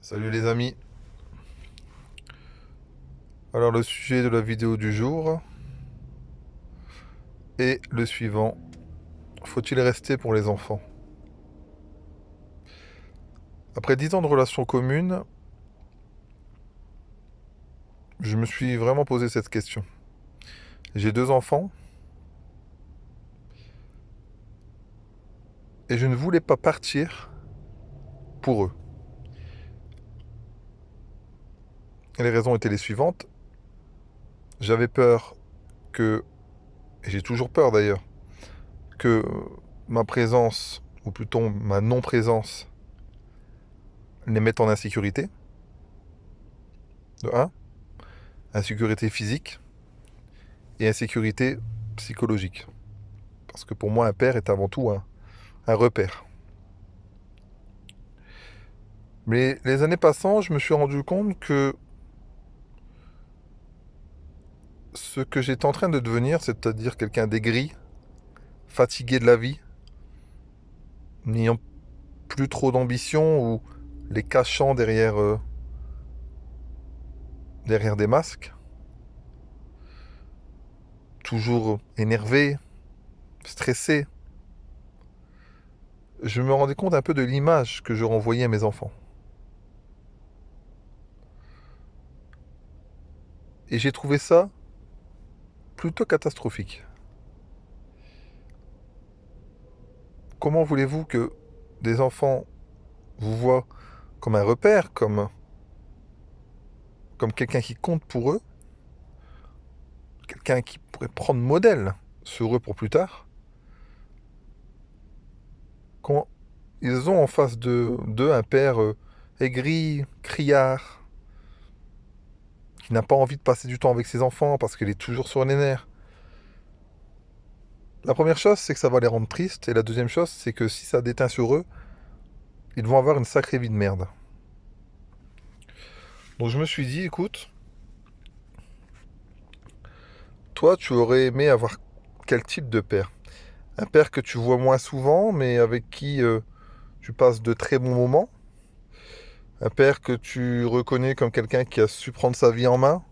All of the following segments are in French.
Salut les amis. Alors le sujet de la vidéo du jour est le suivant. Faut-il rester pour les enfants? Après 10 ans de relations communes, je me suis vraiment posé cette question. J'ai deux enfants et je ne voulais pas partir pour eux. Et les raisons étaient les suivantes. J'avais peur que, et j'ai toujours peur d'ailleurs, que ma présence, ou plutôt ma non-présence, les mette en insécurité. De un, insécurité physique et insécurité psychologique. Parce que pour moi, un père est avant tout un repère. Mais les années passant, je me suis rendu compte que ce que j'étais en train de devenir, c'est-à-dire quelqu'un d'aigri, fatigué de la vie, n'ayant plus trop d'ambition ou les cachant derrière des masques, toujours énervé, stressé, je me rendais compte un peu de l'image que je renvoyais à mes enfants. Et j'ai trouvé ça plutôt catastrophique. Comment voulez-vous que des enfants vous voient comme un repère, comme quelqu'un qui compte pour eux, quelqu'un qui pourrait prendre modèle sur eux pour plus tard, quand ils ont en face d'eux un père aigri, criard, qui n'a pas envie de passer du temps avec ses enfants parce qu'il est toujours sur les nerfs. La première chose, c'est que ça va les rendre tristes, et la deuxième chose, c'est que si ça déteint sur eux, ils vont avoir une sacrée vie de merde. Donc je me suis dit, écoute, toi, tu aurais aimé avoir quel type de père? Un père que tu vois moins souvent, mais avec qui tu passes de très bons moments. Un père que tu reconnais comme quelqu'un qui a su prendre sa vie en main,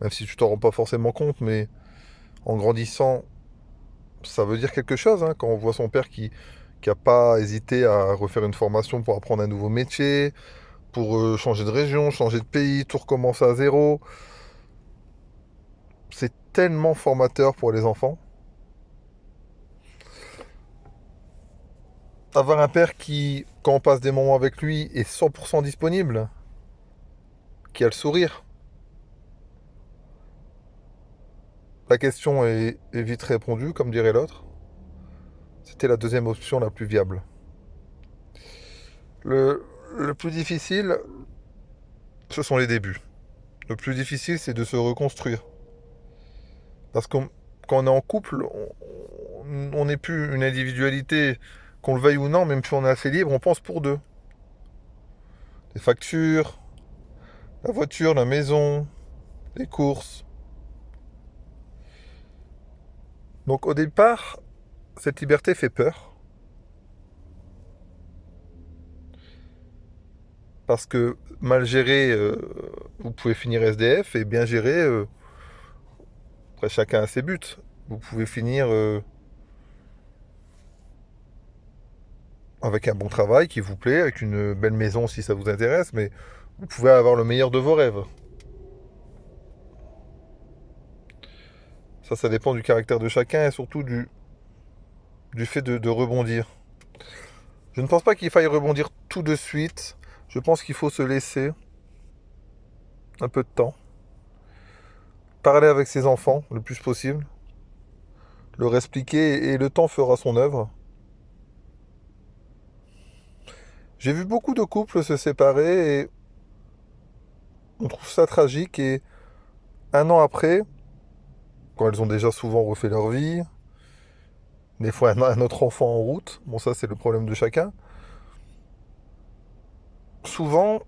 même si tu t'en rends pas forcément compte, mais en grandissant, ça veut dire quelque chose, hein, quand on voit son père qui a pas hésité à refaire une formation pour apprendre un nouveau métier, pour changer de région, changer de pays, tout recommencer à zéro. C'est tellement formateur pour les enfants. Avoir un père qui, quand on passe des moments avec lui, est 100% disponible, qui a le sourire. La question est vite répondue, comme dirait l'autre. C'était la deuxième option la plus viable. Le, le plus difficile, ce sont les débuts. Le plus difficile, c'est de se reconstruire. Parce que quand on est en couple, on n'est plus une individualité, qu'on le veuille ou non, même si on est assez libre, on pense pour deux. Les factures, la voiture, la maison, les courses. Donc au départ, cette liberté fait peur. Parce que mal géré, vous pouvez finir SDF, et bien géré, après chacun a ses buts. Vous pouvez finir avec un bon travail qui vous plaît, avec une belle maison si ça vous intéresse, mais vous pouvez avoir le meilleur de vos rêves. Ça dépend du caractère de chacun et surtout du fait de rebondir. Je ne pense pas qu'il faille rebondir tout de suite. Je pense qu'il faut se laisser un peu de temps. Parler avec ses enfants le plus possible. Leur expliquer et le temps fera son œuvre. J'ai vu beaucoup de couples se séparer et on trouve ça tragique, et un an après, quand elles ont déjà souvent refait leur vie, des fois un autre enfant en route, bon ça c'est le problème de chacun, souvent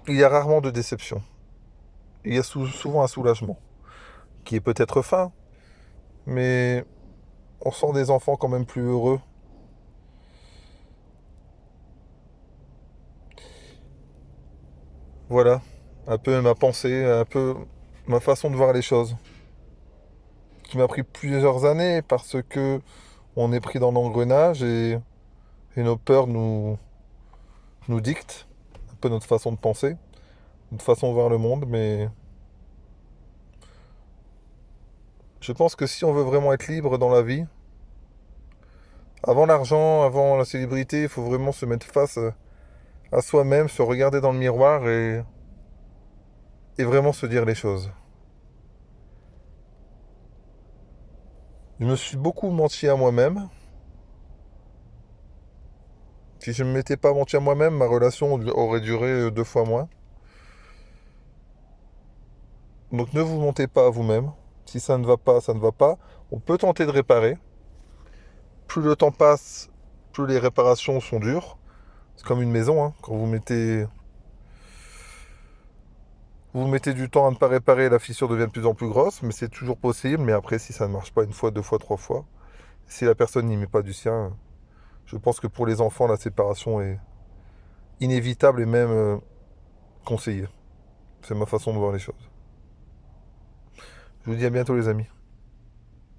il y a rarement de déception. Il y a souvent un soulagement, qui est peut-être fin, mais on sent des enfants quand même plus heureux. Voilà, un peu ma pensée, un peu ma façon de voir les choses, qui m'a pris plusieurs années parce que on est pris dans l'engrenage et nos peurs nous dictent un peu notre façon de penser, notre façon de voir le monde, mais je pense que si on veut vraiment être libre dans la vie, avant l'argent, avant la célébrité, il faut vraiment se mettre face à soi-même, se regarder dans le miroir et vraiment se dire les choses. Je me suis beaucoup menti à moi-même. Si je ne m'étais pas menti à moi-même, ma relation aurait duré 2 fois moins. Donc ne vous mentez pas à vous-même. Si ça ne va pas, ça ne va pas. On peut tenter de réparer. Plus le temps passe, plus les réparations sont dures. C'est comme une maison, hein. Quand vous mettez du temps à ne pas réparer, la fissure devient de plus en plus grosse, mais c'est toujours possible. Mais après, si ça ne marche pas une fois, 2 fois, 3 fois, si la personne n'y met pas du sien, je pense que pour les enfants, la séparation est inévitable et même conseillée. C'est ma façon de voir les choses. Je vous dis à bientôt les amis.